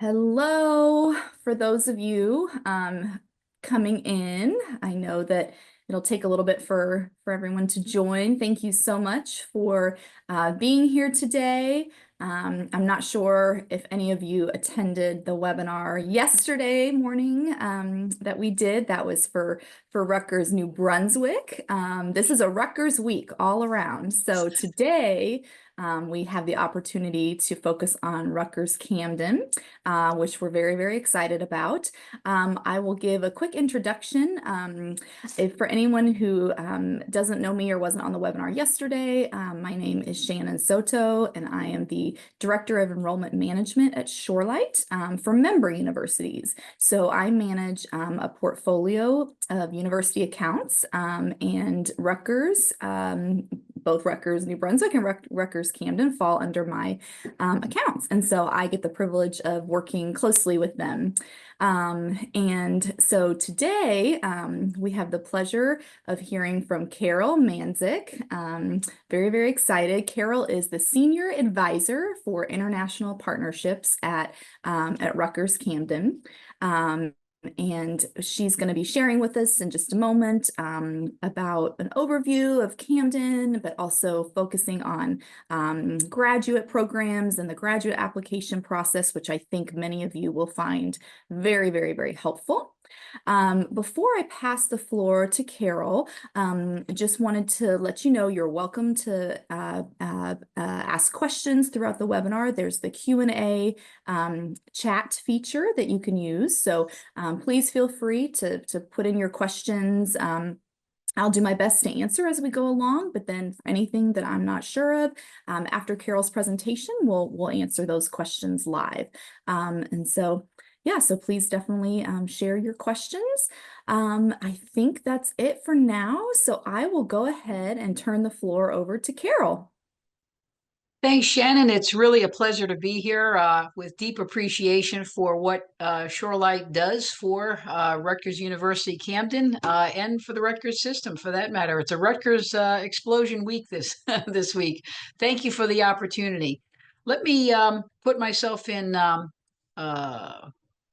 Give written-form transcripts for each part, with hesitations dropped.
Hello, for those of you coming in. I know that it'll take a little bit for everyone to join. Thank you so much for being here today. I'm not sure if any of you attended the webinar yesterday morning that we did. That was for Rutgers, New Brunswick. This is a Rutgers week all around. So today we have the opportunity to focus on Rutgers-Camden, which we're very, very excited about. I will give a quick introduction. If for anyone who doesn't know me or wasn't on the webinar yesterday, my name is Shannon Soto, and I am the Director of Enrollment Management at Shorelight for member universities. So I manage a portfolio of university accounts, and Rutgers, both Rutgers New Brunswick and Rutgers-Camden fall under my accounts. And so I get the privilege of working closely with them. And so today we have the pleasure of hearing from Carol Mandzik. Very, very excited. Carol is the Senior Advisor for International Partnerships at Rutgers-Camden. And she's going to be sharing with us in just a moment about an overview of Camden, but also focusing on graduate programs and the graduate application process, which I think many of you will find very, very, very helpful. Before I pass the floor to Carol, just wanted to let you know you're welcome to ask questions throughout the webinar. There's the Q&A chat feature that you can use. So please feel free to put in your questions. I'll do my best to answer as we go along, but then for anything that I'm not sure of, after Carol's presentation, we'll answer those questions live. And so yeah, so please definitely share your questions. I think that's it for now. So I will go ahead and turn the floor over to Carol. Thanks, Shannon. It's really a pleasure to be here with deep appreciation for what Shorelight does for Rutgers University-Camden and for the Rutgers system, for that matter. It's a Rutgers explosion week this week. Thank you for the opportunity. Let me put myself in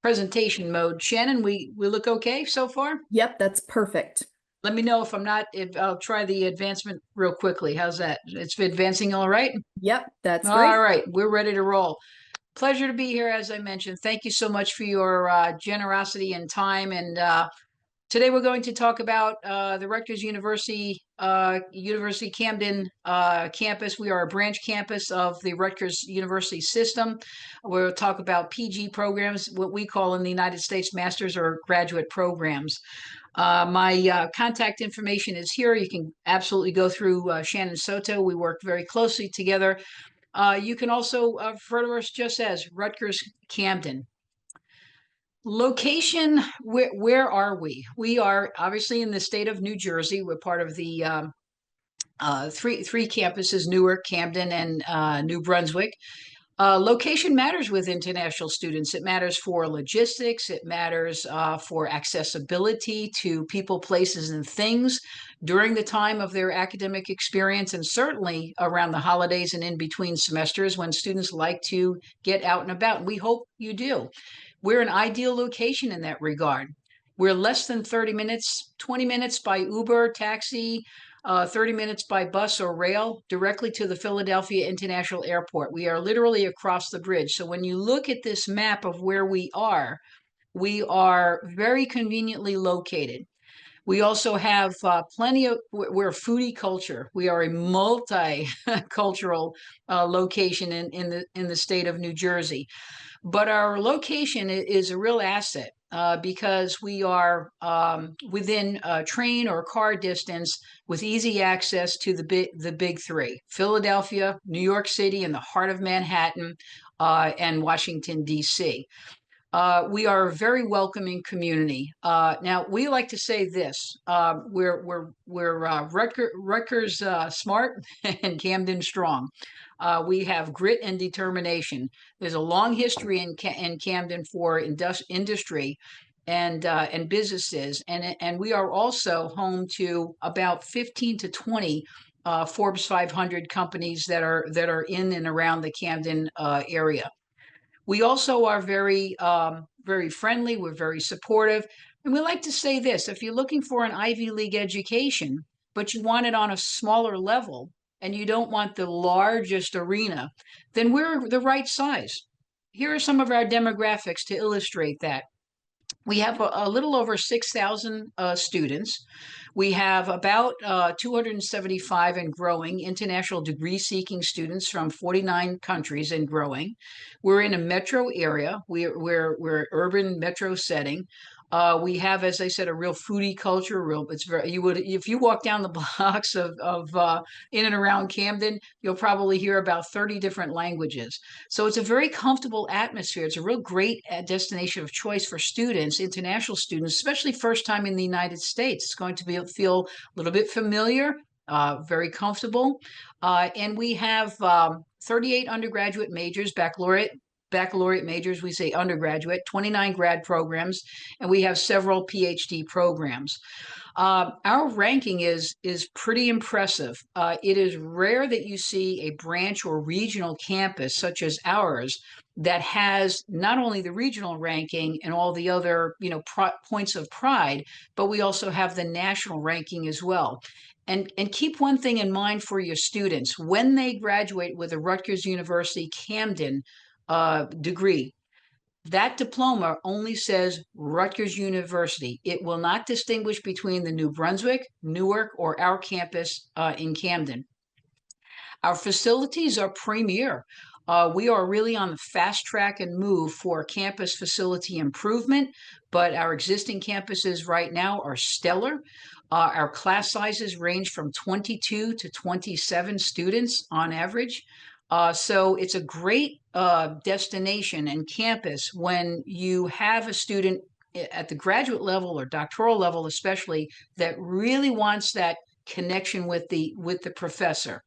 presentation mode. Shannon, we look okay so far? Yep, that's perfect. Let me know if I'm not, if I'll try the advancement real quickly. How's that? It's advancing all right? Yep, that's great. All right, we're ready to roll. Pleasure to be here, as I mentioned. Thank you so much for your generosity and time. And today we're going to talk about the Rutgers University-Camden campus. We are a branch campus of the Rutgers University system. We'll talk about PG programs, what we call in the United States master's or graduate programs. My contact information is here. You can absolutely go through Shannon Soto. We work very closely together. You can also refer to us just as Rutgers-Camden. Location, where are we? We are obviously in the state of New Jersey. We're part of the three campuses, Newark, Camden, and New Brunswick. Location matters with international students. It matters for logistics. It matters for accessibility to people, places, and things during the time of their academic experience, and certainly around the holidays and in between semesters when students like to get out and about. We hope you do. We're an ideal location in that regard. We're less than 30 minutes, 20 minutes by Uber, taxi, 30 minutes by bus or rail directly to the Philadelphia International Airport. We are literally across the bridge. So when you look at this map of where we are very conveniently located. We also have plenty of, we're a foodie culture. We are a multicultural location in the state of New Jersey. But our location is a real asset because we are within train or car distance with easy access to the big three: Philadelphia, New York City in the heart of Manhattan, and Washington, D.C. We are a very welcoming community. Now, we like to say this: we're Rutgers smart and Camden strong. We have grit and determination. There's a long history in Camden for industry and businesses, and we are also home to about 15 to 20 Forbes 500 companies that are in and around the Camden area. We also are very friendly. We're very supportive. And we like to say this, if you're looking for an Ivy League education, but you want it on a smaller level and you don't want the largest arena, then we're the right size. Here are some of our demographics to illustrate that. We have a little over 6,000 students. We have about 275 and growing international degree seeking students from 49 countries and growing. We're in a metro area. We're urban metro setting. We have, as I said, a real foodie culture. It's very, you would, if you walk down the blocks of in and around Camden, you'll probably hear about 30 different languages. So it's a very comfortable atmosphere. It's a real great destination of choice for students, international students, especially first time in the United States. It's going to feel a little bit familiar, very comfortable. And we have 38 undergraduate majors, baccalaureate majors, we say undergraduate, 29 grad programs, and we have several PhD programs. Our ranking is pretty impressive. It is rare that you see a branch or regional campus such as ours that has not only the regional ranking and all the other points of pride, but we also have the national ranking as well. And keep one thing in mind for your students when they graduate with a Rutgers University Camden degree. That diploma only says Rutgers University. It will not distinguish between the New Brunswick, Newark, or our campus in Camden. Our facilities are premier. We are really on the fast track and move for campus facility improvement, but our existing campuses right now are stellar. Our class sizes range from 22 to 27 students on average. So it's a great destination and campus when you have a student at the graduate level or doctoral level, especially, that really wants that connection with the professor,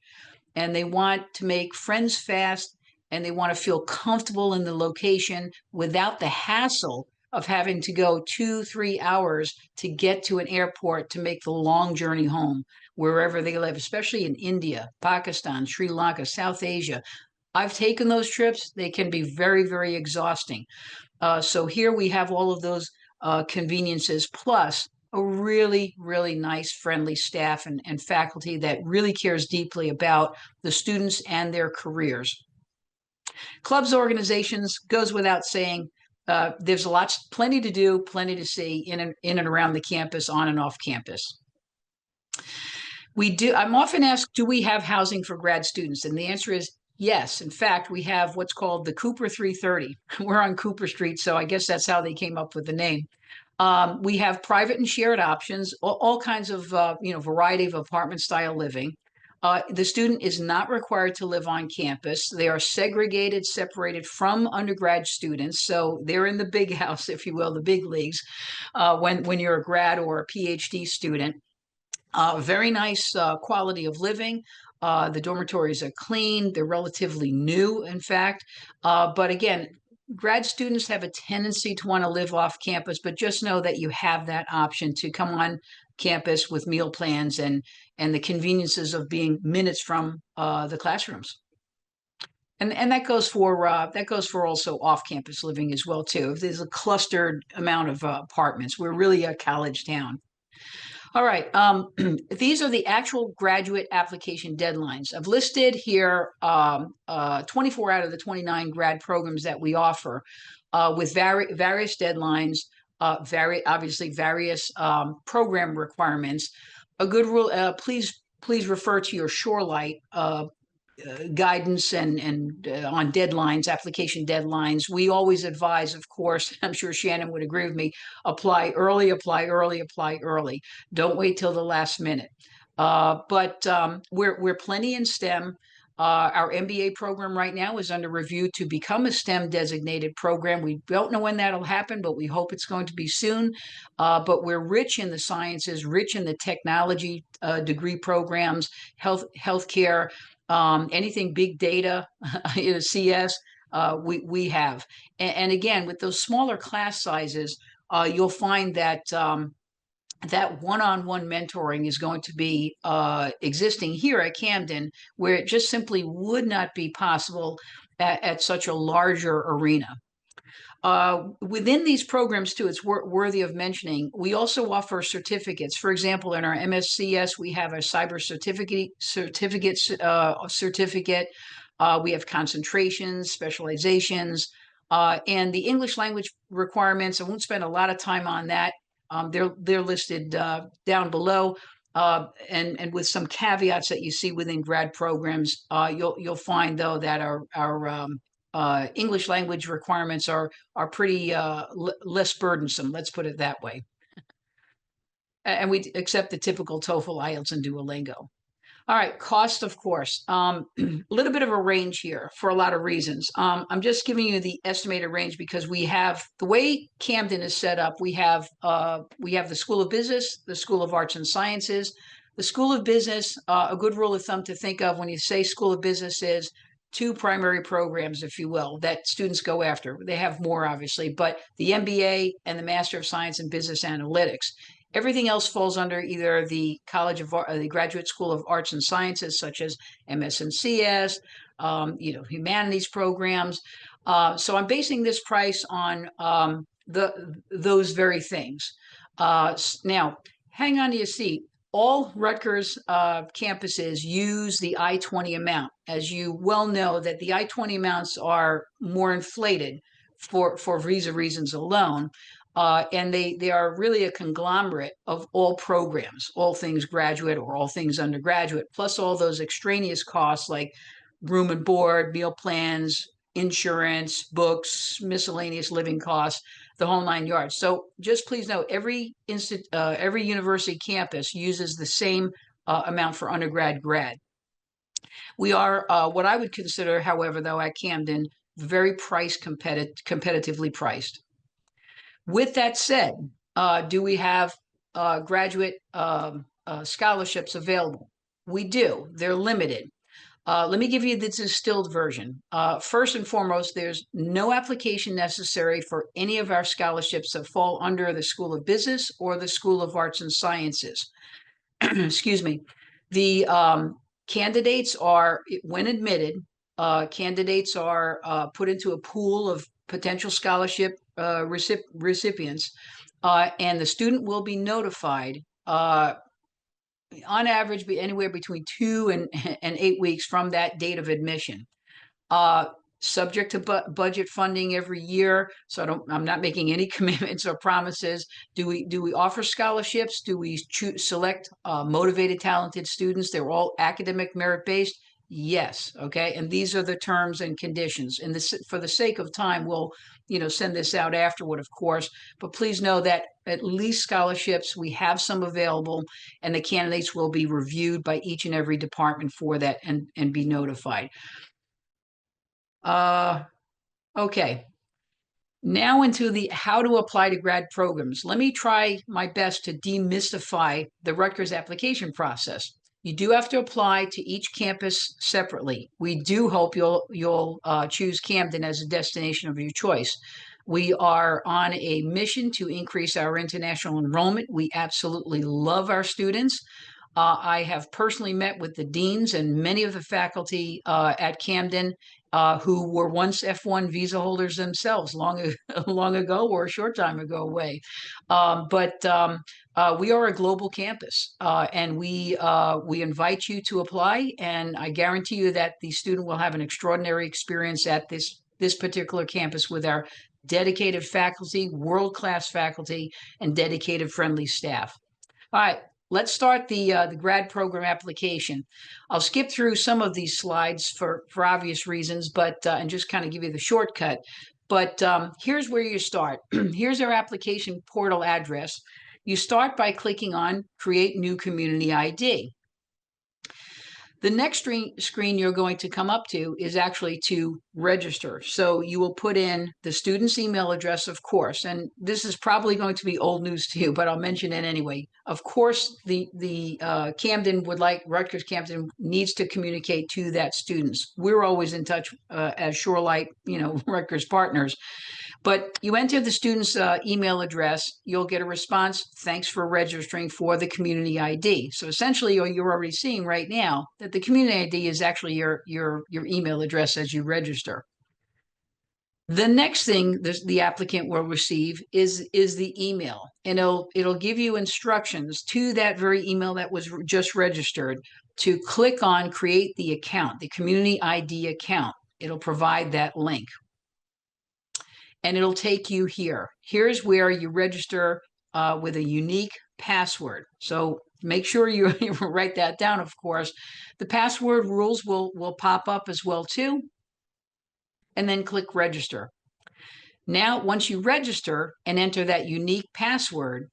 and they want to make friends fast, and they want to feel comfortable in the location without the hassle of having to go 2-3 hours to get to an airport to make the long journey home, wherever they live, especially in India, Pakistan, Sri Lanka, South Asia. I've taken those trips. They can be very, very exhausting. So here we have all of those conveniences, plus a really, really nice, friendly staff and faculty that really cares deeply about the students and their careers. Clubs, organizations, goes without saying. There's plenty to do, plenty to see in and around the campus, on and off campus. I'm often asked, do we have housing for grad students? And the answer is yes. In fact, we have what's called the Cooper 330. We're on Cooper Street, so I guess that's how they came up with the name. We have private and shared options, all kinds of variety of apartment style living. The student is not required to live on campus. They are segregated, separated from undergrad students. So they're in the big house, if you will, the big leagues, when you're a grad or a PhD student. Very nice quality of living. The dormitories are clean. They're relatively new, in fact. But again, grad students have a tendency to want to live off campus, but just know that you have that option to come on campus with meal plans and the conveniences of being minutes from the classrooms. And that goes for also off-campus living as well too. If there's a clustered amount of apartments, we're really a college town. All right. These are the actual graduate application deadlines. I've listed here 24 out of the 29 grad programs that we offer with various deadlines, obviously various program requirements. A good rule, please refer to your Shorelight guidance and on deadlines, application deadlines. We always advise, of course, I'm sure Shannon would agree with me, apply early, apply early, apply early. Don't wait till the last minute. But we're plenty in STEM. Our MBA program right now is under review to become a STEM designated program. We don't know when that'll happen, but we hope it's going to be soon. But we're rich in the sciences, rich in the technology degree programs, healthcare, anything big data, CS, we have. And again, with those smaller class sizes, you'll find that that one-on-one mentoring is going to be existing here at Camden, where it just simply would not be possible at such a larger arena. Within these programs, too, it's worthy of mentioning, we also offer certificates. For example, in our MSCS, we have a cyber certificate. We have concentrations, specializations, and the English language requirements. I won't spend a lot of time on that. They're listed down below. And with some caveats that you see within grad programs, you'll find though that our English language requirements are pretty less burdensome. Let's put it that way. And we accept the typical TOEFL, IELTS, and Duolingo. All right, cost, of course. A little bit of a range here for a lot of reasons. I'm just giving you the estimated range because we have the way Camden is set up. We have the School of Business, the School of Arts and Sciences. The School of Business, a good rule of thumb to think of when you say School of Business is two primary programs, if you will, that students go after. They have more, obviously, but the MBA and the Master of Science in Business Analytics. Everything else falls under either the the Graduate School of Arts and Sciences, such as MS and CS, humanities programs. So I'm basing this price on those very things. Now, hang on to your seat. All Rutgers campuses use the I-20 amount. As you well know, that the I-20 amounts are more inflated for visa reasons alone. And they are really a conglomerate of all programs, all things graduate or all things undergraduate, plus all those extraneous costs like room and board, meal plans, insurance, books, miscellaneous living costs, the whole 9 yards. So just please know every university campus uses the same amount for undergrad, grad. We are what I would consider, however, though, at Camden, very competitively priced. With that said, do we have graduate scholarships available? We do. They're limited. Let me give you the distilled version. First and foremost, there's no application necessary for any of our scholarships that fall under the School of Business or the School of Arts and Sciences. Excuse me. The candidates are, when admitted, candidates are put into a pool of potential scholarship recipients, and the student will be notified on average be anywhere between 2 and 8 weeks from that date of admission. Subject to budget funding every year, so I'm not making any commitments or promises. Do we offer scholarships? Do we select motivated, talented students? They're all academic merit based. Yes. Okay. And these are the terms and conditions. And this, for the sake of time, we'll send this out afterward, of course. But please know that at least scholarships, we have some available, and the candidates will be reviewed by each and every department for that and be notified. Okay. Now into the how to apply to grad programs. Let me try my best to demystify the Rutgers application process. You do have to apply to each campus separately. We do hope you'll choose Camden as a destination of your choice. We are on a mission to increase our international enrollment. We absolutely love our students. I have personally met with the deans and many of the faculty at Camden who were once F1 visa holders themselves long ago or a short time ago away. But we are a global campus, and we invite you to apply, and I guarantee you that the student will have an extraordinary experience at this particular campus with our dedicated faculty, world-class faculty, and dedicated friendly staff. All right. Let's start the grad program application. I'll skip through some of these slides for obvious reasons, but and just kind of give you the shortcut. But here's where you start. Here's our application portal address. You start by clicking on Create New Community ID. The next screen you're going to come up to is actually to register. So you will put in the student's email address, of course, and this is probably going to be old news to you, but I'll mention it anyway. Of course, the Camden Rutgers Camden needs to communicate to that students. We're always in touch as Shorelight, Rutgers partners. But you enter the student's email address, you'll get a response, thanks for registering for the community ID. So essentially, you're already seeing right now that the community ID is actually your email address as you register. The next thing the applicant will receive is the email, and it'll give you instructions to that very email that was just registered to click on create the account, the community ID account. It'll provide that link, and it'll take you here. Here's where you register with a unique password. So make sure you write that down, of course. The password rules will pop up as well too, and then click register. Now, once you register and enter that unique password,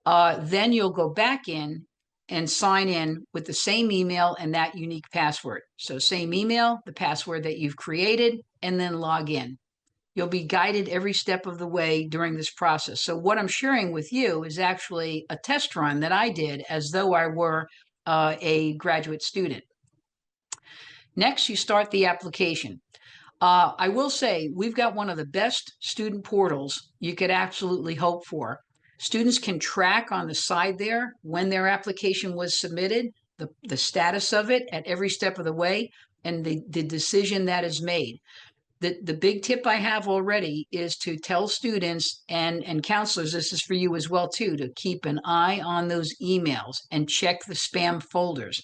then you'll go back in and sign in with the same email and that unique password. So same email, the password that you've created, and then log in. You'll be guided every step of the way during this process. So what I'm sharing with you is actually a test run that I did as though I were a graduate student. Next, you start the application. I will say we've got one of the best student portals you could absolutely hope for. Students can track on the side there when their application was submitted, the status of it at every step of the way, and the decision that is made. The big tip I have already is to tell students and counselors, this is for you as well too, to keep an eye on those emails and check the spam folders.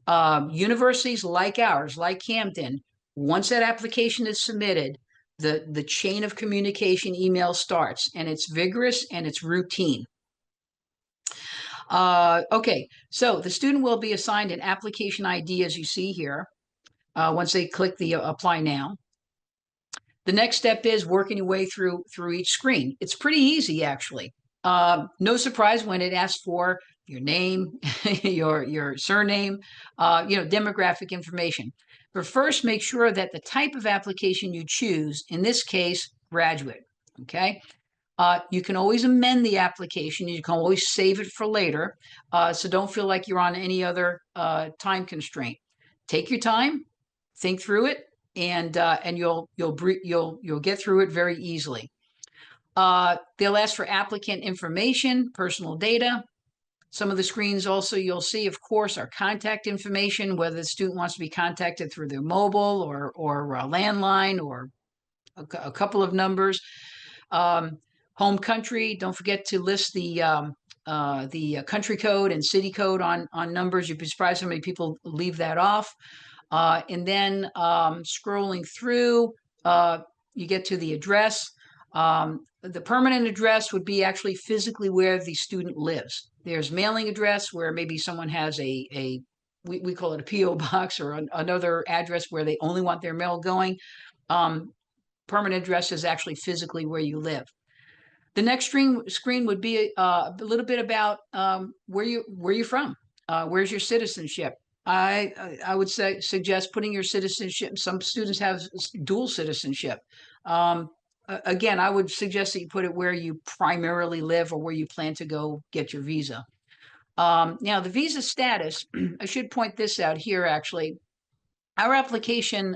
Universities like ours, like Camden, once that application is submitted, the chain of communication email starts, and it's vigorous and it's routine. Okay, so the student will be assigned an application ID, as you see here, once they click the apply now. The next step is working your way through each screen. It's pretty easy, actually. No surprise when it asks for your name, your surname, demographic information. But first, make sure that the type of application you choose, in this case, graduate, okay? You can always amend the application. You can always save it for later. So don't feel like you're on any other time constraint. Take your time, think through it, and you'll get through it very easily. They'll ask for applicant information, personal data. Some of the screens also you'll see, of course, are contact information, whether the student wants to be contacted through their mobile or a landline or a couple of numbers. Home country, don't forget to list the country code and city code on numbers. You'd be surprised how many people leave that off. And then scrolling through, you get to the address. The permanent address would be actually physically where the student lives. There's mailing address where maybe someone has we call it a P.O. box or another address where they only want their mail going. Permanent address is actually physically where you live. The next screen would be a little bit about where you're from. Where's your citizenship? I would suggest putting your citizenship. Some students have dual citizenship. Again, I would suggest that you put it where you primarily live or where you plan to go get your visa. Now, the visa status, I should point this out here, actually. Our application,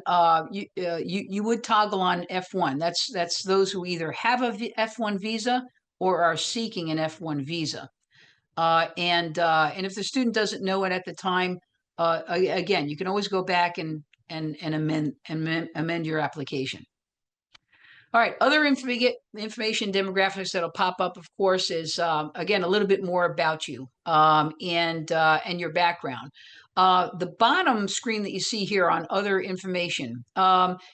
you would toggle on F1. That's those who either have a F1 visa or are seeking an F1 visa. And if the student doesn't know it at the time, again, you can always go back and amend your application. All right, other information demographics that'll pop up, of course, is again a little bit more about you and your background. The bottom screen that you see here on other information,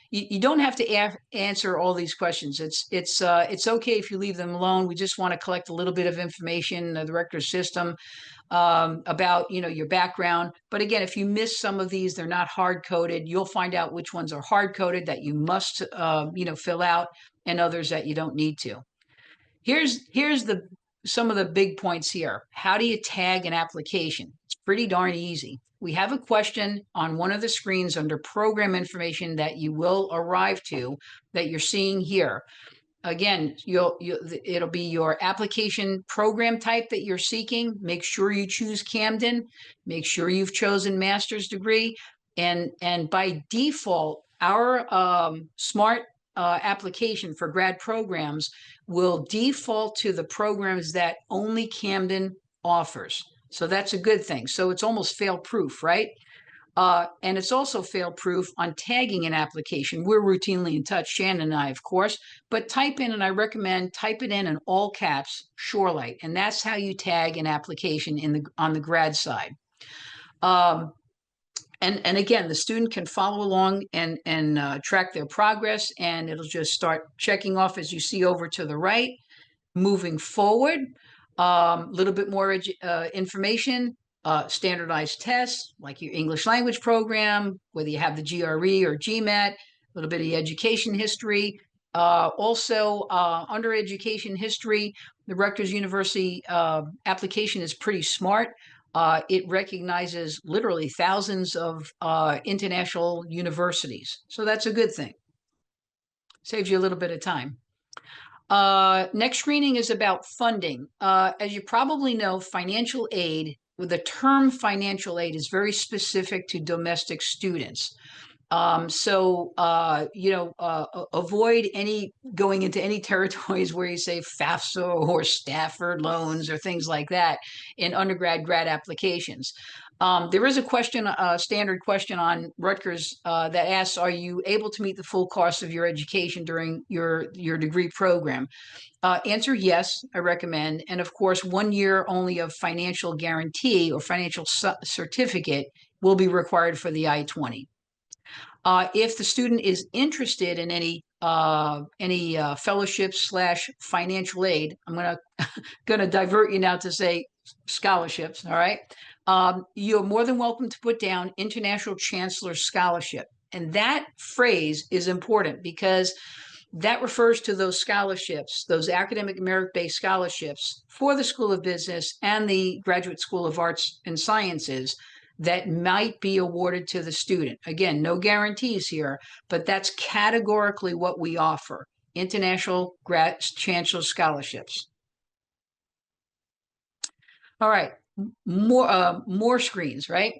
you don't have to answer all these questions. It's okay if you leave them alone. We just want to collect a little bit of information, the Rutgers system, about your background. But again, if you miss some of these, they're not hard coded. You'll find out which ones are hard coded that you must fill out, and others that you don't need to. Here's some of the big points here. How do you tag an application? It's pretty darn easy. We have a question on one of the screens under program information that you will arrive to that you're seeing here. Again, it'll be your application program type that you're seeking. Make sure you choose Camden. Make sure you've chosen master's degree. And by default, our smart application for grad programs will default to the programs that only Camden offers. So that's a good thing. So it's almost fail-proof, right? And it's also fail-proof on tagging an application. We're routinely in touch, Shannon and I, of course, but type in, and I recommend type it in all caps, Shorelight, and that's how you tag an application on the grad side. And again, the student can follow along and track their progress, and it'll just start checking off as you see over to the right. Moving forward, a little bit more information, standardized tests like your English language program, whether you have the GRE or GMAT, a little bit of education history. Also, under education history, the Rutgers University application is pretty smart. It recognizes literally thousands of international universities. So that's a good thing. Saves you a little bit of time. Next screening is about funding. As you probably know, financial aid, the term financial aid is very specific to domestic students. Avoid going into any territories where you say FAFSA or Stafford loans or things like that in undergrad, grad applications. There is a standard question on Rutgers that asks, are you able to meet the full cost of your education during your degree program? Answer, yes, I recommend. And of course, 1 year only of financial guarantee or financial certificate will be required for the I-20. If the student is interested in any fellowships / financial aid, I'm gonna divert you now to say scholarships. All right, you're more than welcome to put down International Chancellor Scholarship, and that phrase is important because that refers to those scholarships, those academic merit-based scholarships for the School of Business and the Graduate School of Arts and Sciences that might be awarded to the student. Again, no guarantees here, but that's categorically what we offer, International Chancellor Scholarships. All right, more screens, right?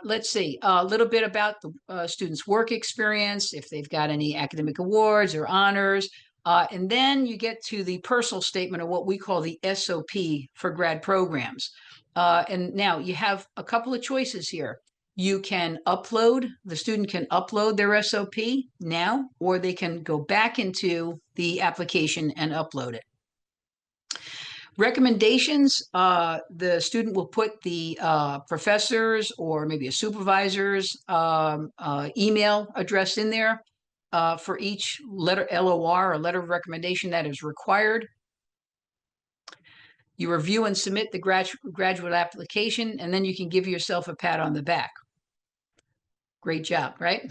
Let's see, a little bit about the student's work experience, if they've got any academic awards or honors, and then you get to the personal statement of what we call the SOP for grad programs. And now you have a couple of choices here. You can the student can upload their SOP now, or they can go back into the application and upload it. Recommendations, the student will put the professor's or maybe a supervisor's email address in there for each letter LOR or letter of recommendation that is required. You review and submit the graduate application, and then you can give yourself a pat on the back. Great job, right?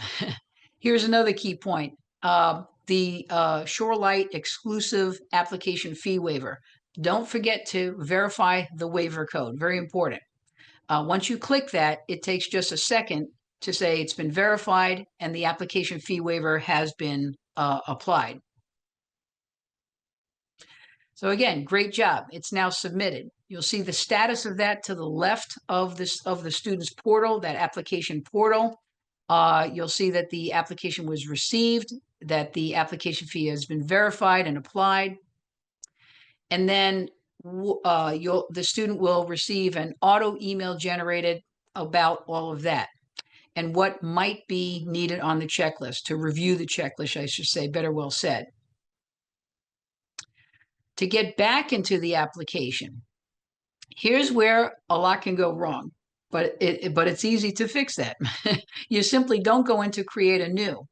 Here's another key point. The Shorelight exclusive application fee waiver. Don't forget to verify the waiver code, very important. Once you click that, it takes just a second to say it's been verified and the application fee waiver has been applied. So again, great job. It's now submitted. You'll see the status of that to the left of the student's portal, that application portal. You'll see that the application was received, that the application fee has been verified and applied. And then the student will receive an auto email generated about all of that and what might be needed on the checklist, to review the checklist, I should say, better well said. To get back into the application, here's where a lot can go wrong, but it's easy to fix that. You simply don't go into create a new.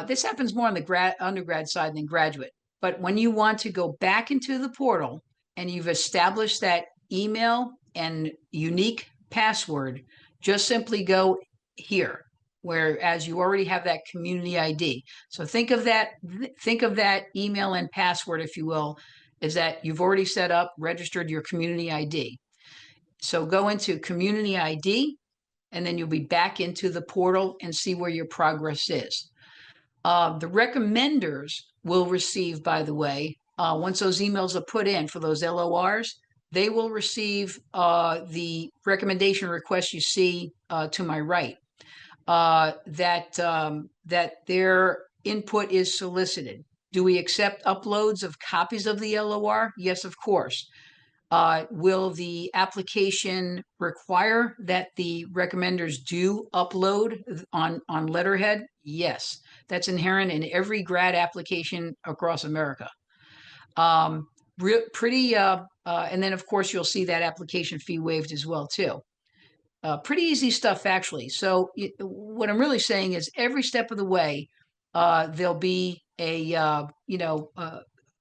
This happens more on the undergrad side than graduate. But when you want to go back into the portal and you've established that email and unique password, just simply go here, whereas you already have that community ID. So think of that email and password, if you will, is that you've already set up, registered your community ID. So go into community ID, and then you'll be back into the portal and see where your progress is. The recommenders will receive, by the way, once those emails are put in for those LORs, they will receive the recommendation request you see to my right. That their input is solicited. Do we accept uploads of copies of the LOR? Yes, of course. Will the application require that the recommenders do upload on letterhead? Yes, that's inherent in every grad application across America. Pretty, and then of course you'll see that application fee waived as well too. Pretty easy stuff, actually. So what I'm really saying is every step of the way, there'll be an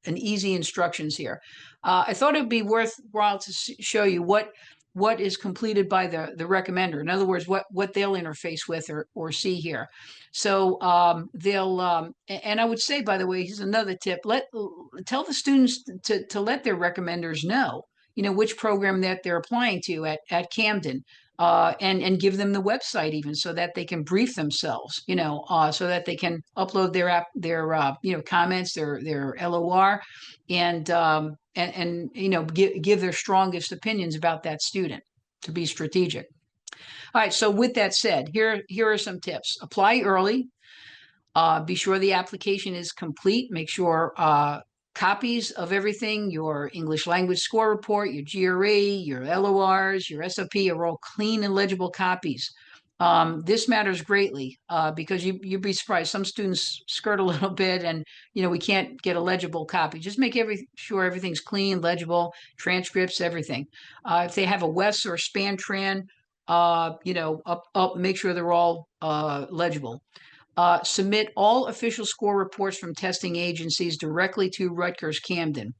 easy instructions here. I thought it'd be worthwhile to show you what is completed by the recommender. In other words, what they'll interface with or see here. So they'll, and I would say, by the way, here's another tip: tell the students to let their recommenders know, which program that they're applying to at Camden. And give them the website even so that they can brief themselves, so that they can upload their comments, their LOR, and give their strongest opinions about that student to be strategic. All right. So with that said, here are some tips. Apply early. Be sure the application is complete. Make sure copies of everything, your English language score report, your GRE, your LORs, your SOP are all clean and legible copies. This matters greatly because you'd be surprised. Some students skirt a little bit and, we can't get a legible copy. Just make sure everything's clean, legible, transcripts, everything. If they have a WES or SpanTran, make sure they're all legible. Submit all official score reports from testing agencies directly to Rutgers-Camden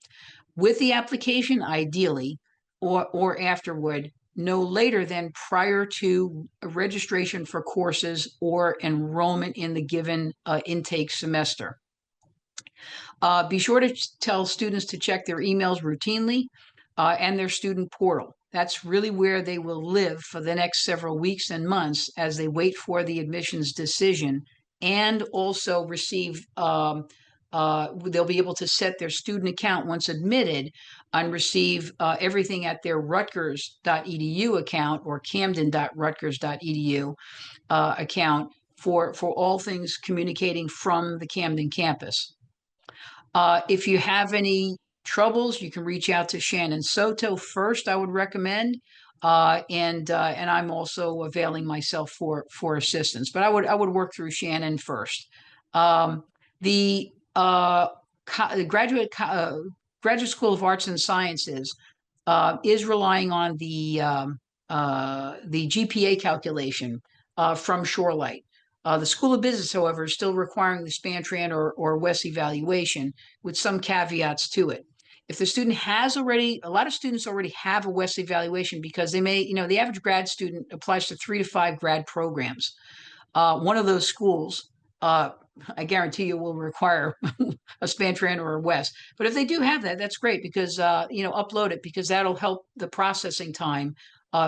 with the application, ideally, or afterward, no later than prior to registration for courses or enrollment in the given intake semester. Be sure to tell students to check their emails routinely and their student portal. That's really where they will live for the next several weeks and months as they wait for the admissions decision, and also receive, they'll be able to set their student account once admitted and receive everything at their rutgers.edu account or camden.rutgers.edu account for all things communicating from the Camden campus. If you have any troubles, you can reach out to Shannon Soto first, I would recommend. And I'm also availing myself for assistance, but I would work through Shannon first. The Graduate School of Arts and Sciences is relying on the GPA calculation from Shorelight. The School of Business, however, is still requiring the SpanTran or WES evaluation with some caveats to it. If the student has already, a lot of students already have a WES evaluation because they may, the average grad student applies to 3 to 5 grad programs. One of those schools, I guarantee you, will require a SpanTran or a WES. But if they do have that, that's great because, upload it because that'll help the processing time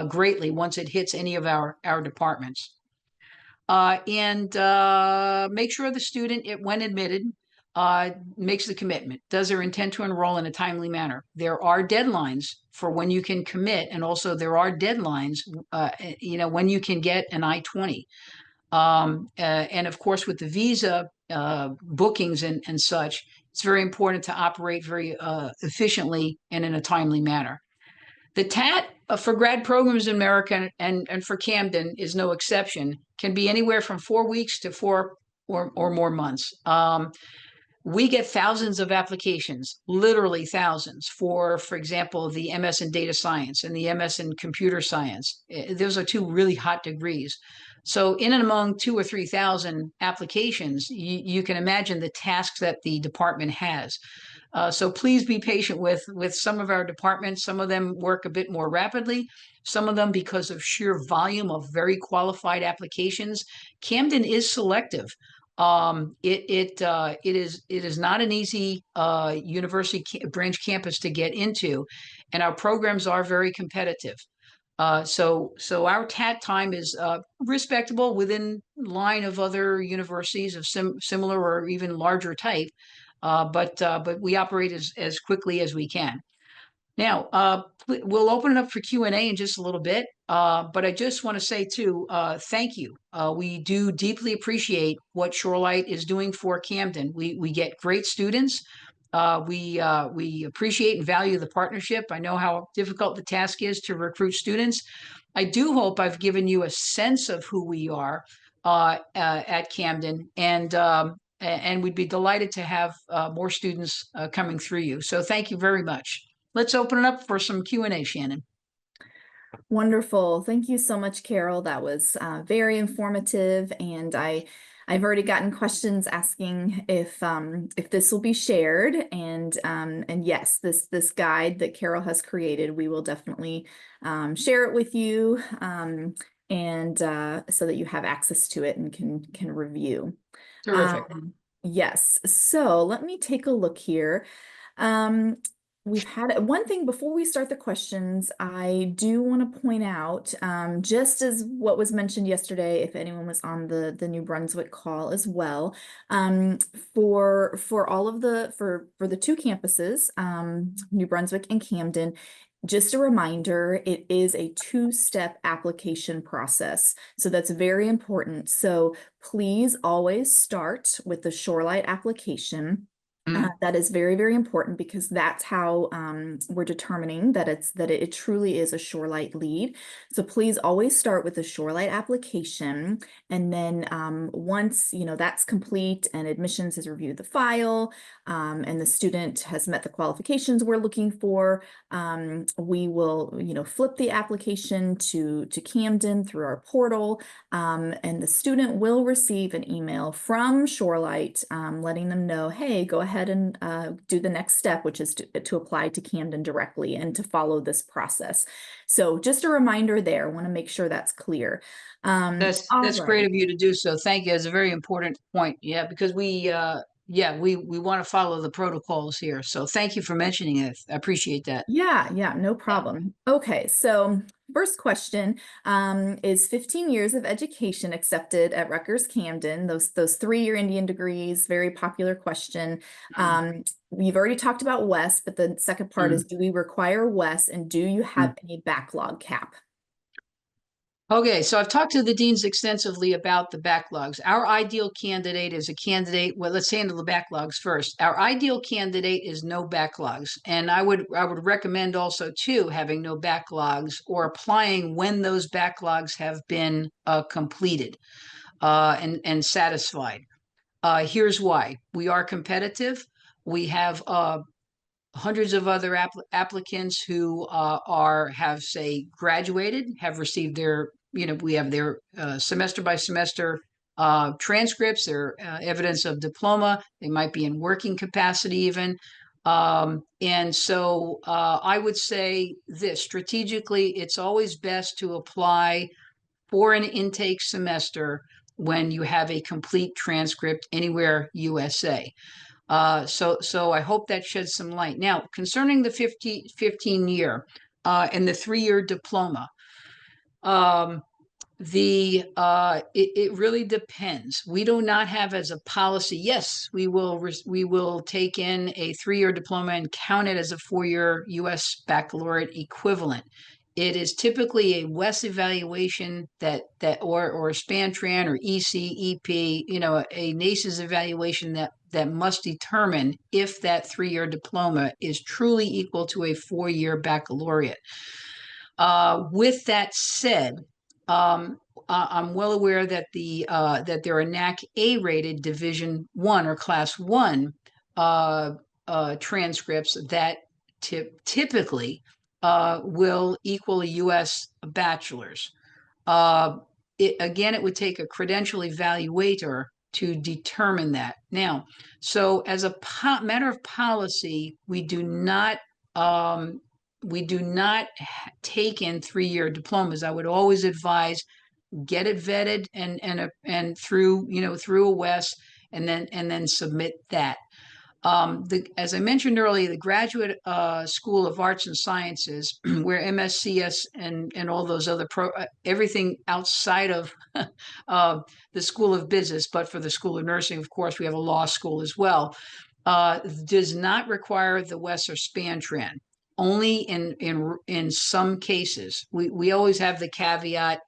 greatly once it hits any of our departments. And make sure the student, when admitted, makes the commitment, does their intent to enroll in a timely manner. There are deadlines for when you can commit, and also there are deadlines, when you can get an I-20. And of course, with the visa bookings and such, it's very important to operate very efficiently and in a timely manner. The TAT for grad programs in America and for Camden is no exception, can be anywhere from 4 weeks to 4 or more months. We get thousands of applications, literally thousands, for example, the MS in data science and the MS in computer science. Those are 2 really hot degrees. So in and among 2,000 or 3,000 applications, you can imagine the tasks that the department has. So please be patient with some of our departments. Some of them work a bit more rapidly. Some of them, because of sheer volume of very qualified applications. Camden is selective. It is not an easy university branch campus to get into, and our programs are very competitive. So our TAT time is respectable, within line of other universities of similar or even larger type, but we operate as quickly as we can. Now, we'll open it up for Q&A in just a little bit, but I just want to say too, thank you. We do deeply appreciate what Shorelight is doing for Camden. We get great students. We appreciate and value the partnership. I know how difficult the task is to recruit students. I do hope I've given you a sense of who we are at Camden, and we'd be delighted to have more students coming through you. So thank you very much. Let's open it up for some Q&A, Shannon. Wonderful. Thank you so much, Carol. That was very informative, and I've already gotten questions asking if this will be shared, and yes, this guide that Carol has created, we will definitely share it with you, and so that you have access to it and can review. Terrific. Yes. So let me take a look here. We've had one thing before we start the questions. I do want to point out, just as what was mentioned yesterday, if anyone was on the New Brunswick call as well, for all of for the two campuses, New Brunswick and Camden. Just a reminder, it is a two-step application process. So that's very important. So please always start with the Shorelight application. That is very, very important because that's how we're determining that it truly is a Shorelight lead. So please always start with the Shorelight application, and then once that's complete and admissions has reviewed the file, and the student has met the qualifications we're looking for, we will flip the application to Camden through our portal, and the student will receive an email from Shorelight letting them know, hey, go ahead and do the next step, which is to apply to Camden directly and to follow this process. So just a reminder there. I want to make sure that's clear. That's All great right. of you to do so. Thank you. It's a very important point. Yeah, because we want to follow the protocols here. So thank you for mentioning it. I appreciate that. Yeah, no Yeah. problem. Okay, so first question, is 15 years of education accepted at Rutgers Camden? Those 3-year Indian degrees, very popular question. We've already talked about WES, but the second part is, do we require WES, and do you have any backlog cap? Okay, so I've talked to the deans extensively about the backlogs. Our ideal candidate is a candidate. Well, let's handle the backlogs first. Our ideal candidate is no backlogs, and I would recommend also too having no backlogs or applying when those backlogs have been completed and satisfied. Here's why: we are competitive. We have hundreds of other applicants who have say graduated, have received their we have their semester by semester transcripts, their evidence of diploma. They might be in working capacity even. And so I would say this strategically, it's always best to apply for an intake semester when you have a complete transcript anywhere USA. So I hope that sheds some light. Now, concerning the 15 year and the 3-year diploma, it really depends. We do not have as a policy. Yes, we will take in a 3-year diploma and count it as a 4-year U.S. baccalaureate equivalent. It is typically a WES evaluation or a SPANTRAN or EC, EP, a NACES evaluation that must determine if that 3-year diploma is truly equal to a 4-year baccalaureate. With that said, I'm well aware that that there are NAC A-rated Division 1 or Class 1 transcripts that typically will equal a U.S. bachelor's. Again, it would take a credential evaluator to determine that. Now, so as a matter of policy, we do not take in 3-year diplomas. I would always advise get it vetted and through through a WES, and then submit that. As I mentioned earlier, the Graduate School of Arts and Sciences, where MSCS and all those other everything outside of the School of Business, but for the School of Nursing, of course, we have a law school as well, does not require the WES or SPANTRAN. only in some cases. We always have the caveat,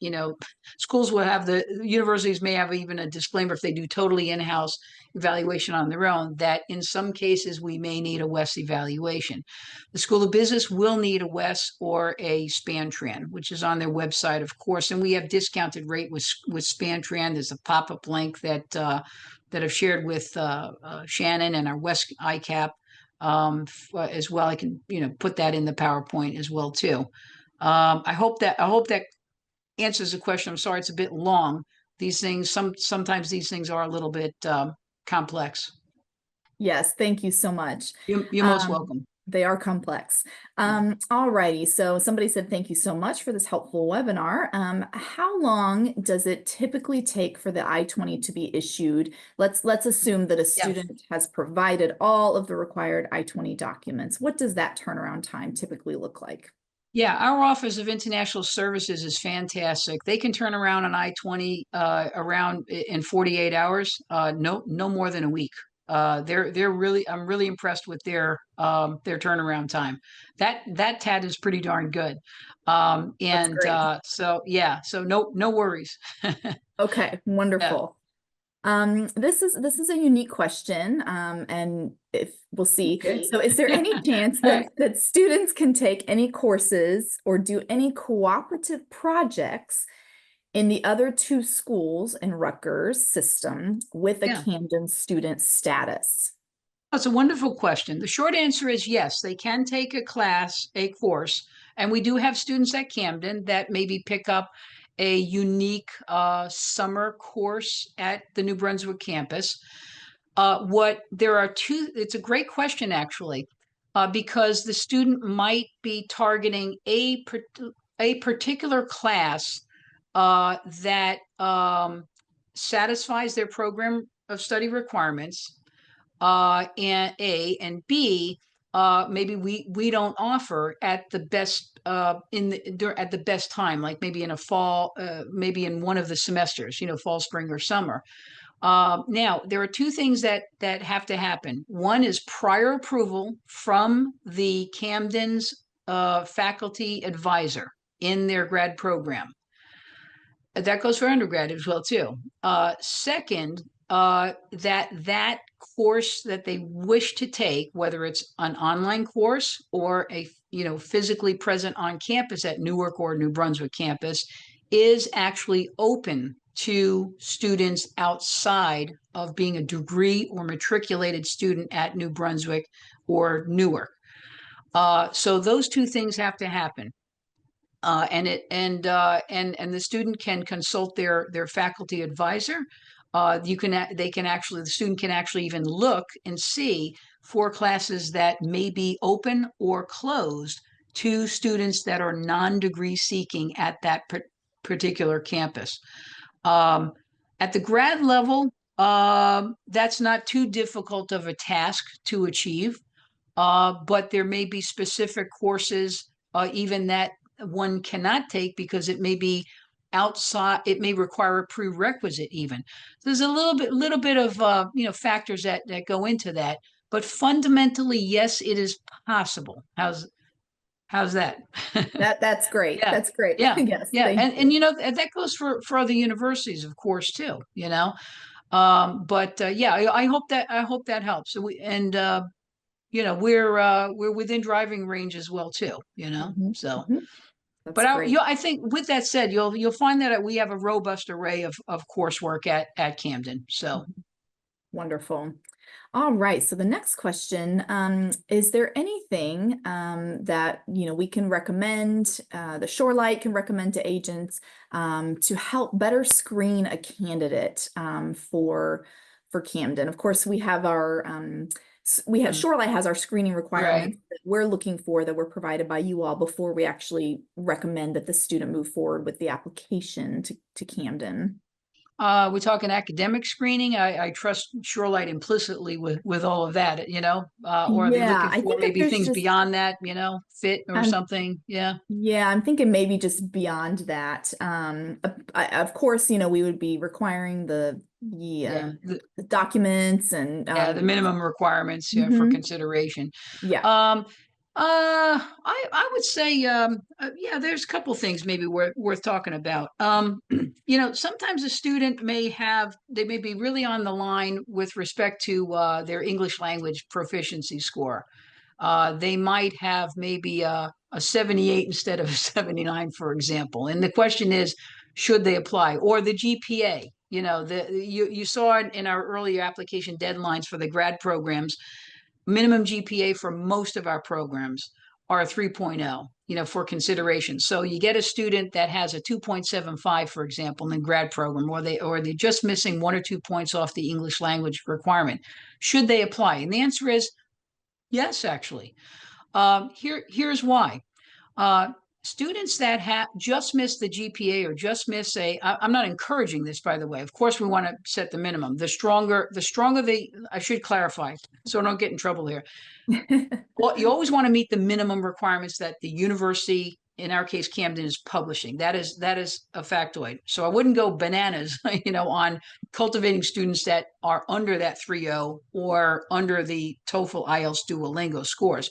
schools will have universities may have even a disclaimer if they do totally in-house evaluation on their own, that in some cases we may need a WES evaluation. The School of Business will need a WES or a Spantran, which is on their website, of course, and we have discounted rate with Spantran. There's a pop-up link that I've shared with Shannon and our WES ICAP as well. I can put that in the PowerPoint as well too. I hope that answers the question. I'm sorry it's a bit long. These things sometimes these things are a little bit complex. Yes, thank you so much. You're most welcome. They are complex. All righty. So somebody said, thank you so much for this helpful webinar. How long does it typically take for the I-20 to be issued? Let's assume that a student has provided all of the required I-20 documents. What does that turnaround time typically look like? Yeah, our Office of International Services is fantastic. They can turn around an I-20 around in 48 hours, no more than a week. They're really, I'm really impressed with their turnaround time. That TAD is pretty darn good. That's great. So no worries. Okay, wonderful. This is a unique question, and if we'll see. Okay. So is there any chance that students can take any courses or do any cooperative projects in the other two schools in Rutgers system with a Camden student status? That's a wonderful question. The short answer is yes, they can take a course, and we do have students at Camden that maybe pick up a unique summer course at the New Brunswick campus. It's a great question, actually, because the student might be targeting a particular class that satisfies their program of study requirements, and B, maybe we don't offer at the best at the best time, like maybe in a fall, maybe in one of the semesters, fall, spring, or summer. Now, there are two things that have to happen. One is prior approval from the Camden's faculty advisor in their grad program. That goes for undergrad as well too. Second, that course that they wish to take, whether it's an online course or a physically present on campus at Newark or New Brunswick campus, is actually open to students outside of being a degree or matriculated student at New Brunswick or Newark. So those two things have to happen. And the student can consult their faculty advisor. The student can actually even look and see for classes that may be open or closed to students that are non-degree seeking at that particular campus. At the grad level, that's not too difficult of a task to achieve, but there may be specific courses even that one cannot take because it may be outside, it may require a prerequisite even. There's a little bit of factors that go into that, but fundamentally, yes, it is possible. How's that? That's great. Yeah. That's great. Yeah. Yes. Yeah. And that goes for other universities, of course, too, I hope that helps. So we're within driving range as well too, so. That's But great. I think with that said, you'll find that we have a robust array of coursework at Camden. So Wonderful. All right. So the next question, is there anything that we can recommend, the Shorelight can recommend to agents to help better screen a candidate for Camden? Of course, we have our Shorelight has our screening requirements that we're looking for, that were provided by you all before we actually recommend that the student move forward with the application to Camden. We're talking academic screening. I trust Shorelight implicitly with all of that, or are they looking I for think if maybe there's things just beyond that, fit or something? Yeah. Yeah, I'm thinking maybe just beyond that. Of course, we would be requiring the documents and the minimum requirements for consideration. Yeah. I would say, yeah, there's a couple things maybe worth talking about. Sometimes a student they may be really on the line with respect to their English language proficiency score. They might have maybe a 78 instead of a 79, for example. And the question is, should they apply? Or the GPA. You saw it in our earlier application deadlines for the grad programs. Minimum GPA for most of our programs are 3.0, for consideration. So you get a student that has a 2.75, for example, in the grad program, or they're just missing 1 or 2 points off the English language requirement. Should they apply? And the answer is yes, actually. Here's why. Students that have just missed the GPA or just miss I'm not encouraging this, by the way. Of course, we want to set the minimum. The stronger I should clarify, so I don't get in trouble here. Well, you always want to meet the minimum requirements that the university, in our case, Camden, is publishing. That is a factoid. So I wouldn't go bananas, on cultivating students that are under that 3.0 or under the TOEFL, IELTS, Duolingo scores.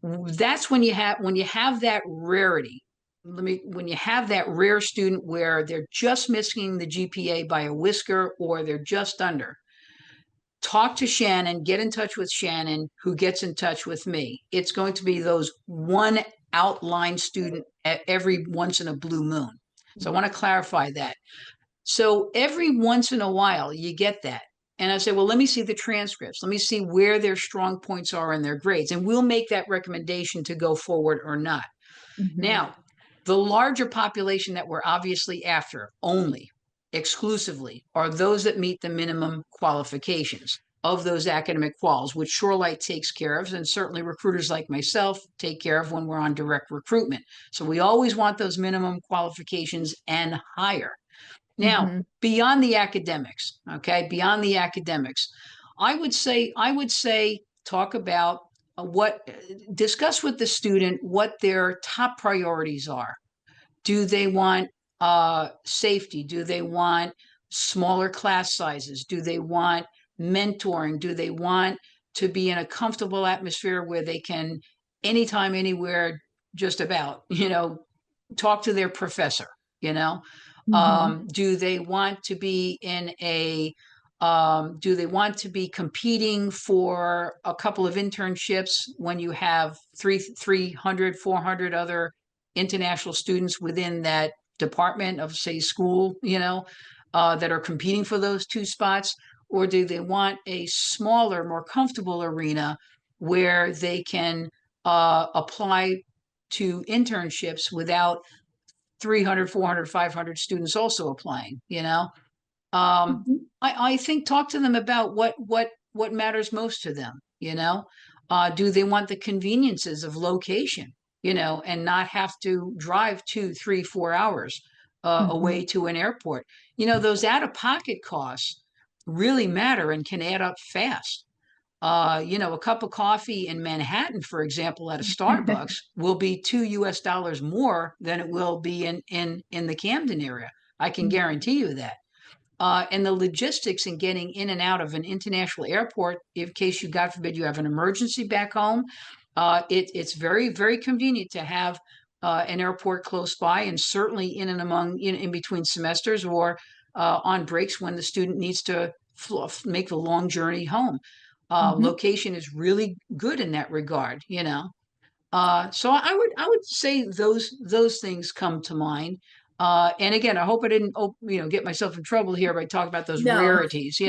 That's when you have that rarity. When you have that rare student where they're just missing the GPA by a whisker or they're just under. Talk to Shannon, get in touch with Shannon, who gets in touch with me. It's going to be those one outline student every once in a blue moon. So I want to clarify that. So every once in a while, you get that. And I say, well, let me see the transcripts. Let me see where their strong points are in their grades. And we'll make that recommendation to go forward or not. Now, the larger population that we're obviously after only, exclusively, are those that meet the minimum qualifications of those academic quals, which Shorelight takes care of, and certainly recruiters like myself take care of when we're on direct recruitment. So we always want those minimum qualifications and higher. Now, beyond the academics, beyond the academics, I would say talk about discuss with the student what their top priorities are. Do they want safety? Do they want smaller class sizes? Do they want mentoring? Do they want to be in a comfortable atmosphere where they can anytime, anywhere, just about, talk to their professor, Do they want to be do they want to be competing for a couple of internships when you have 300, 400 other international students within that department of, say, school, that are competing for those two spots? Or do they want a smaller, more comfortable arena where they can apply to internships without 300, 400, 500 students also applying, I think talk to them about what matters most to them, Do they want the conveniences of location, and not have to drive 2, 3, 4 hours away to an airport? Those out-of-pocket costs really matter and can add up fast. A cup of coffee in Manhattan, for example, at a Starbucks will be $2 more than it will be in the Camden area. I can guarantee you that. And the logistics in getting in and out of an international airport, in case you, God forbid, you have an emergency back home, it's very, very convenient to have an airport close by, and certainly in and among, in between semesters or on breaks when the student needs to make the long journey home. Location is really good in that regard, So I would say those things come to mind. And again, I hope I didn't, get myself in trouble here by talking about those No, rarities,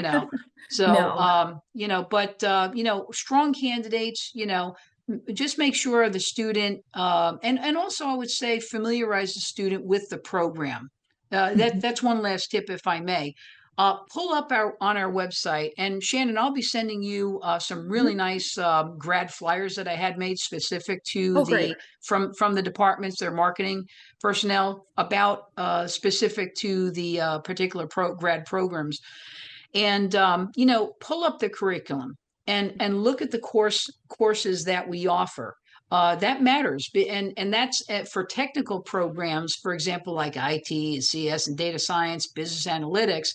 So, no. strong candidates, just make sure the student, and also I would say familiarize the student with the program. That's one last tip, if I may. Pull up on our website, and Shannon, I'll be sending you some really nice grad flyers that I had made specific to Oh, great. from the departments, their marketing personnel, about specific to the particular grad programs. And pull up the curriculum and look at the courses that we offer. That matters, and that's for technical programs, for example, like IT and CS and data science, business analytics,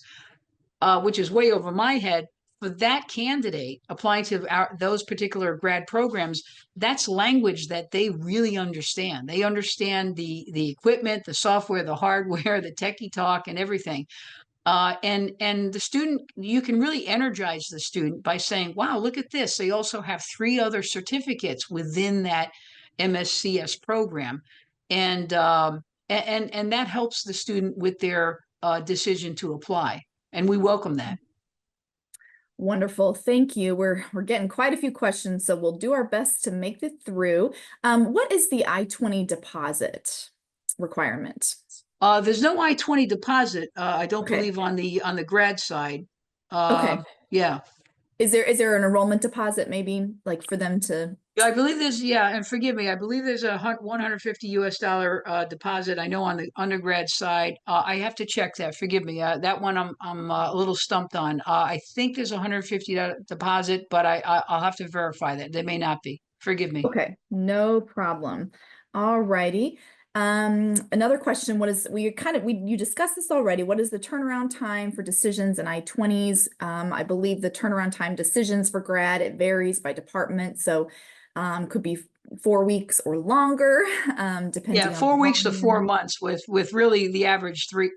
which is way over my head. for that candidate applying to those particular grad programs, that's language that they really understand. They understand the equipment, the software, the hardware, the techie talk, and everything. And the student, you can really energize the student by saying, wow, look at this. They also have 3 other certificates within that MSCS program. And that helps the student with their decision to apply. And we welcome that. Wonderful. Thank you. We're getting quite a few questions, so we'll do our best to make it through. What is the I-20 deposit requirement? There's no I-20 deposit, I don't Okay. believe, on the grad side. Okay. Yeah. Is there an enrollment deposit maybe like for them to? Yeah, I believe there's, yeah, and forgive me, I believe there's a $150 deposit. I know on the undergrad side. I have to check that. Forgive me. That one I'm a little stumped on. I think there's a $150 deposit, but I'll have to verify that. There may not be. Forgive me. Okay, no problem. All righty. Another question, you discussed this already. What is the turnaround time for decisions in I-20s? I believe the turnaround time decisions for grad, it varies by department. So could be 4 weeks or longer, Yeah, depending on 4 weeks to four volume. months with really the average 3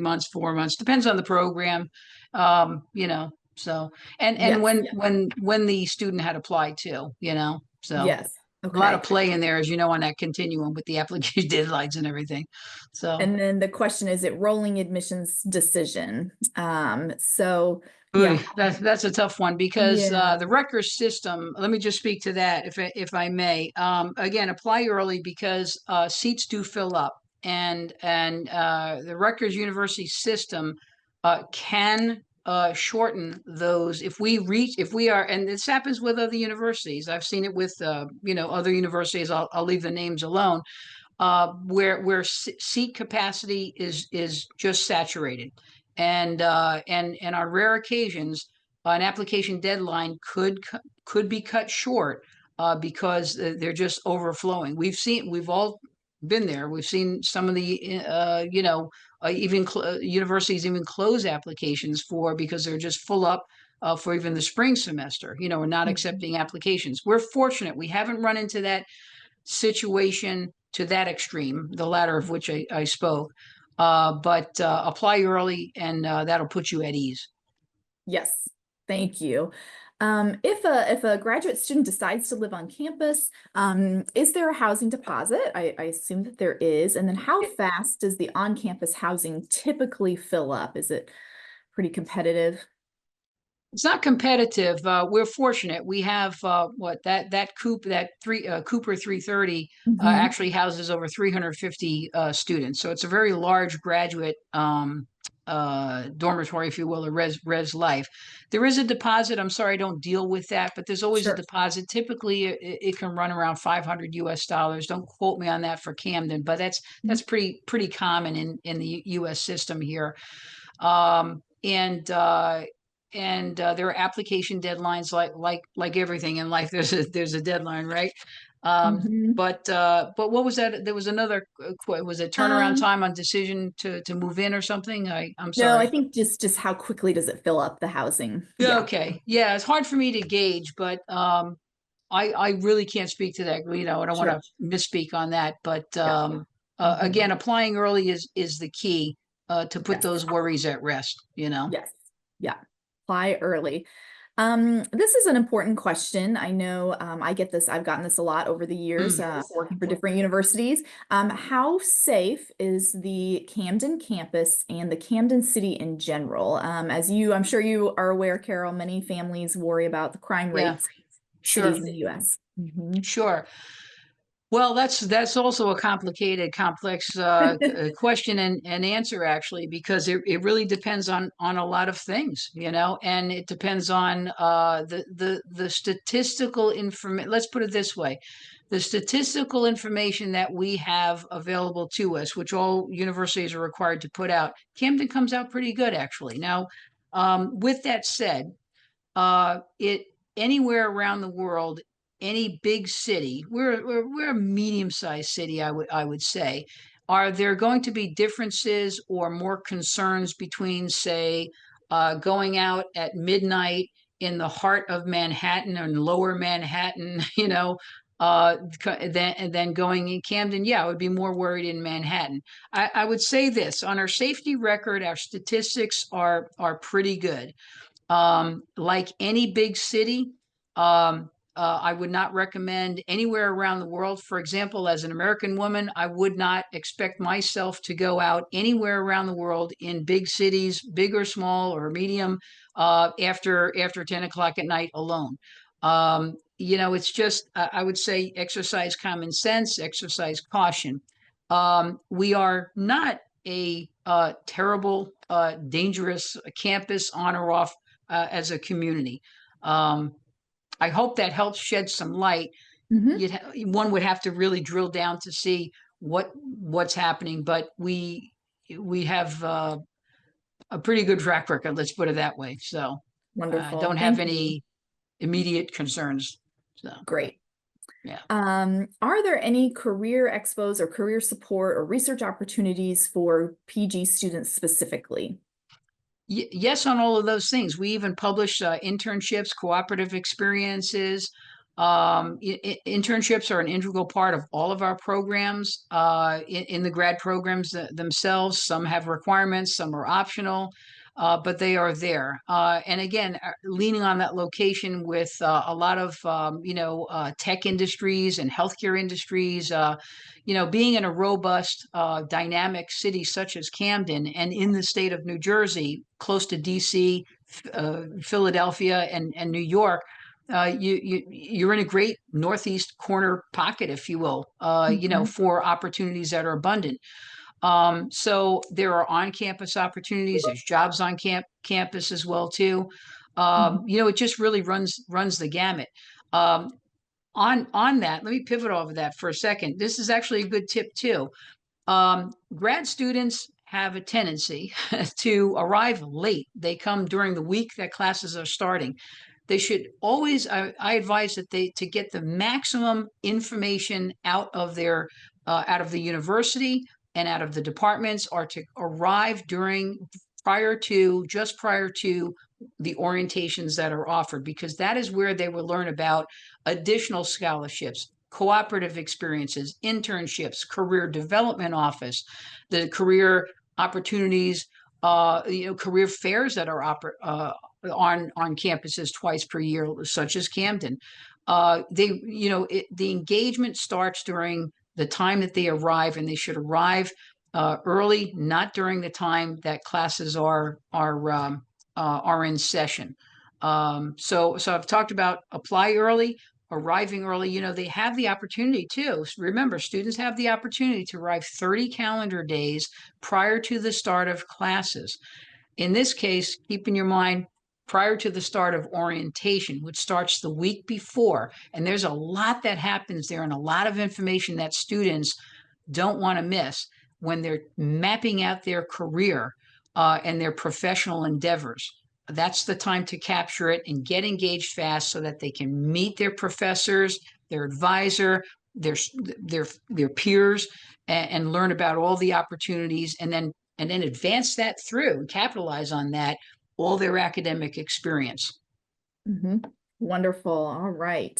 months, 4 months, depends on the program. So and Yes, when the student had applied to. So yes. a lot of Okay. play in there, as you know, on that continuum with the application deadlines and everything. So And then the question is it rolling admissions decision? So ooh, yeah, that's a tough one because yeah. the Rutgers system. Let me just speak to that, if I may. Again, apply early because seats do fill up, and the Rutgers University system can shorten those if we are, and this happens with other universities. I've seen it with other universities. I'll leave the names alone. Where seat capacity is just saturated, and on rare occasions, an application deadline could be cut short because they're just overflowing. We've all been there. We've seen some of the even universities even close applications because they're just full up. For even the spring semester, are not Mhm. accepting applications. We're fortunate we haven't run into that situation to that extreme, the latter of which I spoke. But apply early, and that'll put you at ease. Yes, thank you. If a graduate student decides to live on campus, is there a housing deposit? I assume that there is. And then how fast does the on-campus housing typically fill up? Is it pretty competitive? It's not competitive. We're fortunate. We have that Cooper 330 Hmm. actually houses over 350 students. So it's a very large graduate dormitory, if you will, or res life. There is a deposit. I'm sorry, I don't deal with that, but there's always a Sure. deposit. Typically, it can run around $500. Don't quote me on that for Camden, but that's pretty common in the U.S. system here. Um, and uh, and there are application deadlines, like everything in life. There's a deadline, right? Um, Hmm. but what was that? There was another. Was it turnaround Um, time on decision to move in or something? I'm no, I sorry. think just how quickly does it fill up the housing? Yeah. Yeah. Okay. Yeah. It's hard for me to gauge, but I really can't speak to that. I don't want to Sure. misspeak on that. But Yeah. Hmm. again, applying early is the key to put Yes. those worries at rest. Yes. Yeah. Apply early. This is an important question. I know I get this, I've gotten this a lot over the years, Mm. working for different universities. How safe is the Camden campus and the Camden city in general? I'm sure you are aware, Carol, many families worry about the crime Yeah. rates in Sure. cities in the US. Hmm. Sure. Well, that's also a complicated, complex question and answer, actually, because it really depends on a lot of things, and it depends on the statistical information. Let's put it this way: the statistical information that we have available to us, which all universities are required to put out. Camden comes out pretty good, actually. Now, with that said, it anywhere around the world, any big city, we're a medium-sized city, I would say. Are there going to be differences or more concerns between, say, going out at midnight in the heart of Manhattan or lower Manhattan, then going in Camden, yeah, I would be more worried in Manhattan. I would say this on our safety record, our statistics are pretty good. Like any big city, I would not recommend anywhere around the world. For example, as an American woman, I would not expect myself to go out anywhere around the world in big cities, big or small or medium, after 10 o'clock at night alone. It's just, I would say exercise common sense, exercise caution. We are not a terrible, dangerous campus on or off as a community. I hope that helps shed some light. Hmm. One would have to really drill down to see what's happening, but we have a pretty good track record. Let's put it that way. So Wonderful. don't have Thank you. any immediate concerns. So Great. yeah. Are there any career expos or career support or research opportunities for PG students specifically? Yes, on all of those things. We even publish internships, cooperative experiences. Internships are an integral part of all of our programs in the grad programs themselves. Some have requirements, some are optional, but they are there. And again, leaning on that location with a lot of tech industries and healthcare industries. Being in a robust, dynamic city such as Camden and in the state of New Jersey, close to DC, Philadelphia, and New York, you're in a great northeast corner pocket, if you will, Mhm. for opportunities that are abundant. So there are on-campus opportunities. There's jobs on campus as well too. Mhm. It just really runs the gamut. Um, on that, let me pivot over that for a second. This is actually a good tip too. Grad students have a tendency to arrive late. They come during the week that classes are starting. They should always, I advise that they to get the maximum information out of the university and out of the departments, or to arrive just prior to the orientations that are offered, because that is where they will learn about additional scholarships, cooperative experiences, internships, career development office, the career opportunities, career fairs that are on campuses twice per year, such as Camden. The engagement starts during the time that they arrive, and they should arrive early, not during the time that classes are in session. So I've talked about apply early, arriving early. They have the opportunity too. Remember, students have the opportunity to arrive 30 calendar days prior to the start of classes. In this case, keep in your mind prior to the start of orientation, which starts the week before. And there's a lot that happens there and a lot of information that students don't want to miss when they're mapping out their career and their professional endeavors. That's the time to capture it and get engaged fast so that they can meet their professors, their advisor, their their peers, and learn about all the opportunities, and then advance that through and capitalize on that all their academic experience. Mhm. Wonderful. All right.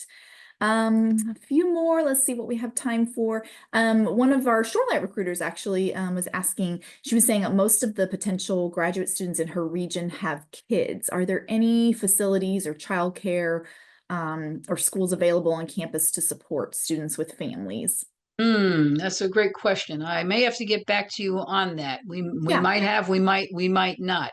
A few more. Let's see what we have time for. One of our Shorelight recruiters actually was asking, she was saying that most of the potential graduate students in her region have kids. Are there any facilities or childcare or schools available on campus to support students with families? That's a great question. I may have to get back to you on that. We Yeah, might have, we might not.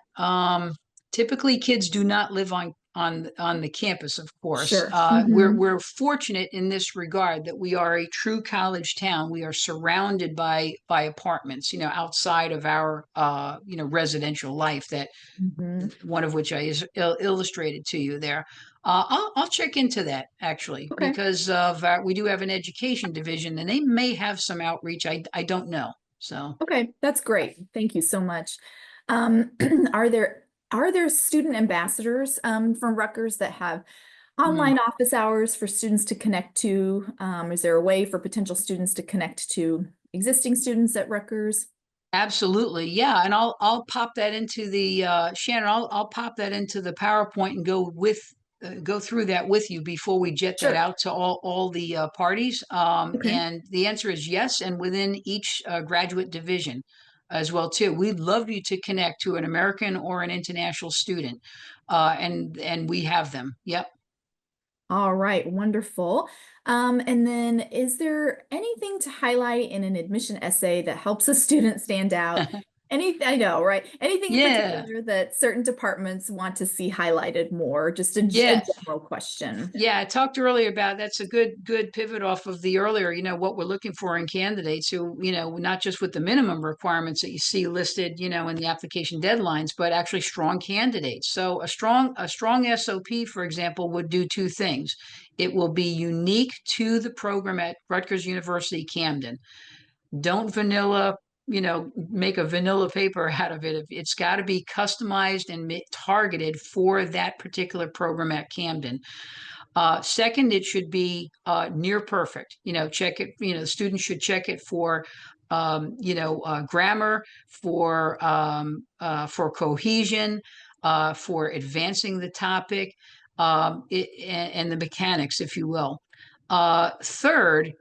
Typically, kids do not live on the campus, of course. sure. We're fortunate in this regard that we are a true college town. We are surrounded by apartments, outside of our residential life, that Mhm. one of which I illustrated to you there. I'll check into that actually, Okay. because we do have an education division, and they may have some outreach. I don't know. So, Okay, that's great. Thank you so much. Um, are there student ambassadors from Rutgers that have mm. online office hours for students to connect to? Is there a way for potential students to connect to existing students at Rutgers? Absolutely. Yeah. And I'll pop that into the Shannon, I'll pop that into the PowerPoint and go through that with you before we jet that Sure. out to all the parties. Okay. And the answer is yes, and within each graduate division as well too. We'd love you to connect to an American or an international student. And we have them. Yep. All right, wonderful. And then is there anything to highlight in an admission essay that helps a student stand out? I know, right? Anything in Yeah. particular that certain departments want to see highlighted more? Just a Yeah. general question. Yeah, I talked earlier about that's a good pivot off of the earlier, what we're looking for in candidates who, not just with the minimum requirements that you see listed, in the application deadlines, but actually strong candidates. So a strong SOP, for example, would do two things. It will be unique to the program at Rutgers University-Camden. Don't make a vanilla paper out of it. It's got to be customized and targeted for that particular program at Camden. Second, it should be near perfect. Check it. The students should check it for, grammar, for cohesion, for advancing the topic, and the mechanics, if you will. Third,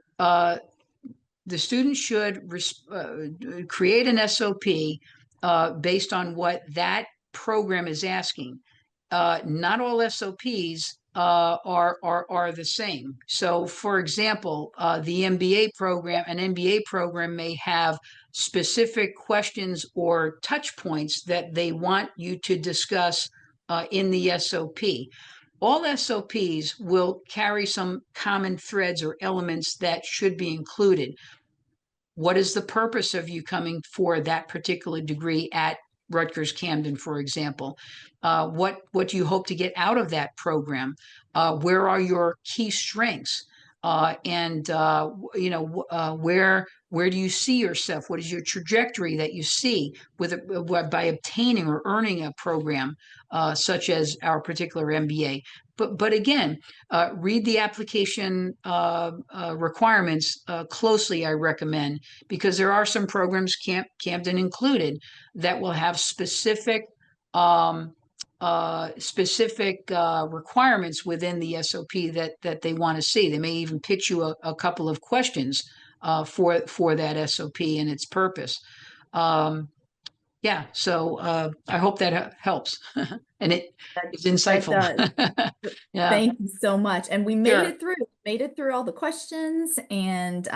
the student should create an SOP based on what that program is asking. Not all SOPs are the same. So, for example, the MBA program, an MBA program may have specific questions or touch points that they want you to discuss in the SOP. All SOPs will carry some common threads or elements that should be included. What is the purpose of you coming for that particular degree at Rutgers Camden, for example? What do you hope to get out of that program? Where are your key strengths? And where do you see yourself? What is your trajectory that you see by obtaining or earning a program such as our particular MBA? But again, read the application requirements closely, I recommend, because there are some programs, Camden included, that will have um, requirements within the SOP that they want to see. They may even pitch you a couple of questions for that SOP and its purpose. Yeah, so I hope that helps, and it That, is that insightful. does. Yeah, Thank you so much. And we sure. made it through all the questions, and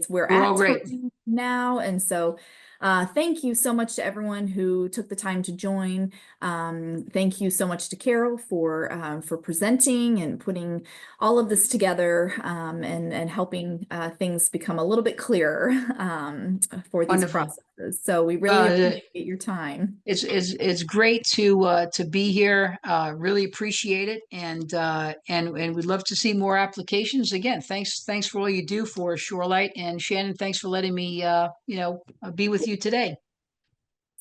we're You're all at great. time now. And so thank you so much to everyone who took the time to join. Thank you so much to Carol for presenting and putting all of this together, and helping things become a little bit clearer for these Wonderful. processes. So we really Uh, appreciate your time. it's great to be here. Really appreciate it, and we'd love to see more applications. Again, thanks for all you do for Shorelight, and Shannon, thanks for letting me be with you today.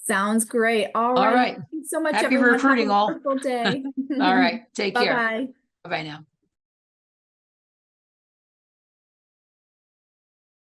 Sounds great. All All righty. right, Thanks so much, happy everyone. Have a recruiting all. wonderful day. All right, take care. Bye-bye. Bye bye now.